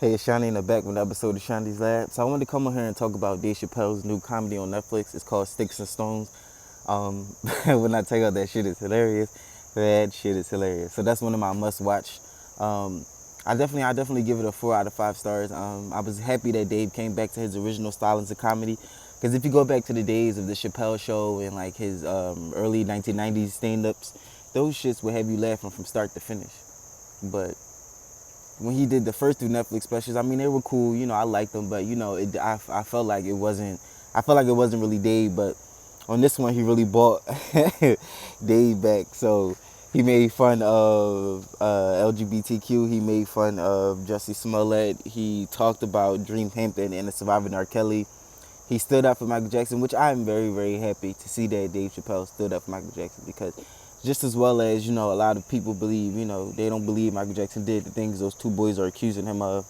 Hey, it's Shawnee in the back with an episode of Shawnee's Lab. So I wanted to come on here and talk about Dave Chappelle's new comedy on Netflix. It's called Sticks and Stones. Um, when I tell you that shit is hilarious, that shit is hilarious. So that's one of my must-watch. Um, I definitely give it a 4 out of 5 stars. I was happy that Dave came back to his original stylings of comedy, because if you go back to the days of the Chappelle Show and like his early 1990s stand-ups, those shits would have you laughing from start to finish. But when he did the first 2 Netflix specials, I mean they were cool. I liked them, but I felt like it wasn't. I felt like it wasn't really Dave. But on this one, he really brought Dave back. So he made fun of LGBTQ. He made fun of Jussie Smollett. He talked about Dream Hampton and the surviving R. Kelly. He stood up for Michael Jackson, which I'm very, very happy to see that Dave Chappelle stood up for Michael Jackson, because just as well as, a lot of people believe, they don't believe Michael Jackson did the things those 2 boys are accusing him of.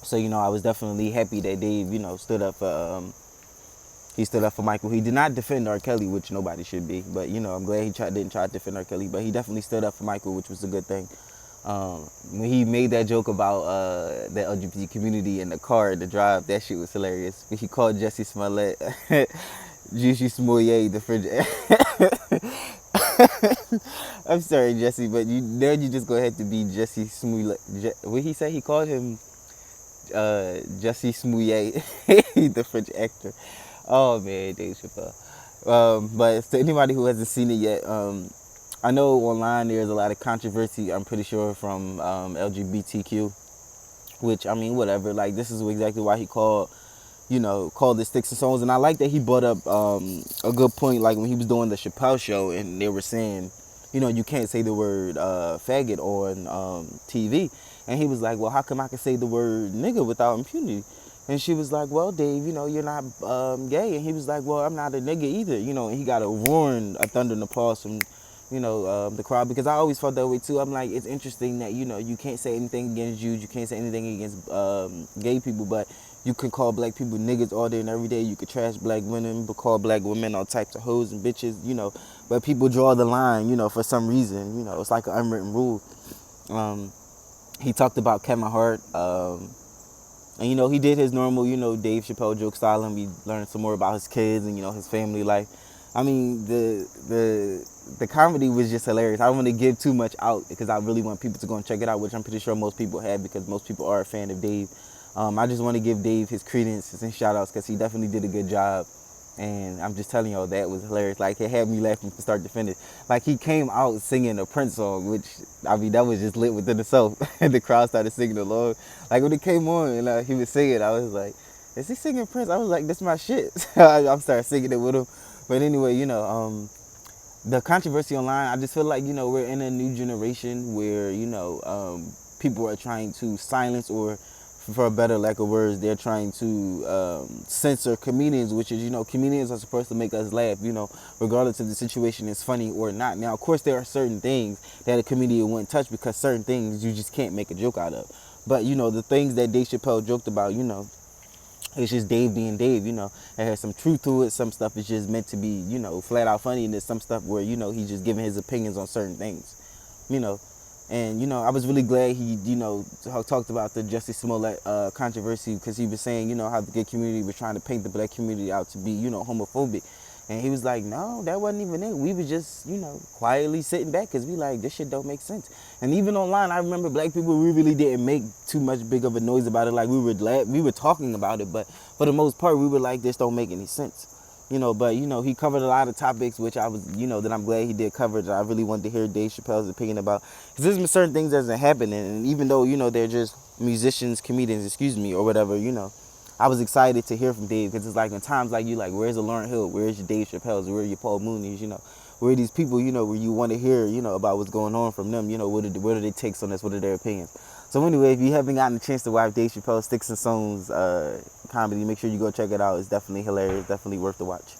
So, I was definitely happy that Dave, stood up for, he stood up for Michael. He did not defend R. Kelly, which nobody should be, but, I'm glad he didn't try to defend R. Kelly, but he definitely stood up for Michael, which was a good thing. When he made that joke about the LGBT community in the car, the drive, that shit was hilarious. When he called Jussie Smollett, Juicy Smollett, the fridge. I'm sorry, Jesse, but you just go ahead to be Jesse Smollett. What he say? He called him Jesse Smollett, the French actor. Oh man, Dave Chappelle. But to anybody who hasn't seen it yet, I know online there's a lot of controversy. I'm pretty sure from LGBTQ, which I mean, whatever. Like, this is exactly why he called it Sticks and Stones. And I like that he brought up a good point, like when he was doing the Chappelle Show and they were saying, you can't say the word faggot on TV. And he was like, well, how come I can say the word nigga without impunity? And she was like, well, Dave, you're not gay. And he was like, well, I'm not a nigga either. And he got a roaring, a thunder and applause from, the crowd, because I always felt that way too. I'm like, it's interesting that, you can't say anything against Jews, you can't say anything against gay people, but you can call black people niggas all day and every day. You could trash black women, but call black women all types of hoes and bitches, but people draw the line, for some reason. It's like an unwritten rule. He talked about Kevin Hart, and he did his normal, Dave Chappelle joke style, and we learned some more about his kids and his family life. I mean, the comedy was just hilarious. I don't want to give too much out because I really want people to go and check it out, which I'm pretty sure most people have, because most people are a fan of Dave. I just want to give Dave his credence and shout outs, because he definitely did a good job. And I'm just telling y'all, that was hilarious. Like, it had me laughing from start to finish. Like, he came out singing a Prince song, which, I mean, that was just lit within itself. And the crowd started singing along. Like, when it came on and he was singing, I was like, is he singing Prince? I was like, this is my shit. I started singing it with him. But anyway, the controversy online, I just feel like, we're in a new generation where, people are trying to silence, or for a better lack of words, they're trying to censor comedians, which is, comedians are supposed to make us laugh, regardless if the situation is funny or not. Now, of course, there are certain things that a comedian wouldn't touch, because certain things you just can't make a joke out of. But, the things that Dave Chappelle joked about, it's just Dave being Dave, it has some truth to it. Some stuff is just meant to be, flat out funny, and there's some stuff where, he's just giving his opinions on certain things, And, I was really glad he, talked about the Jussie Smollett controversy, because he was saying, how the gay community was trying to paint the black community out to be, homophobic. And he was like, no, that wasn't even it. We were just, quietly sitting back, because we like, this shit don't make sense. And even online, I remember black people, we really didn't make too much big of a noise about it. Like, we were talking about it, but for the most part, we were like, this don't make any sense. But, he covered a lot of topics, which I was, that I'm glad he did cover, that I really wanted to hear Dave Chappelle's opinion about. Because there's been certain things that hasn't happened, and even though, they're just musicians, comedians, or whatever, I was excited to hear from Dave, because it's like in times like you, like, where's the Lauryn Hill? Where's your Dave Chappelle's? Where are your Paul Mooney's? Where are these people, where you want to hear, about what's going on from them? What are their takes on this? What are their opinions? So anyway, if you haven't gotten a chance to watch Dave Chappelle's Sticks and Stones comedy, make sure you go check it out. It's definitely hilarious, definitely worth the watch.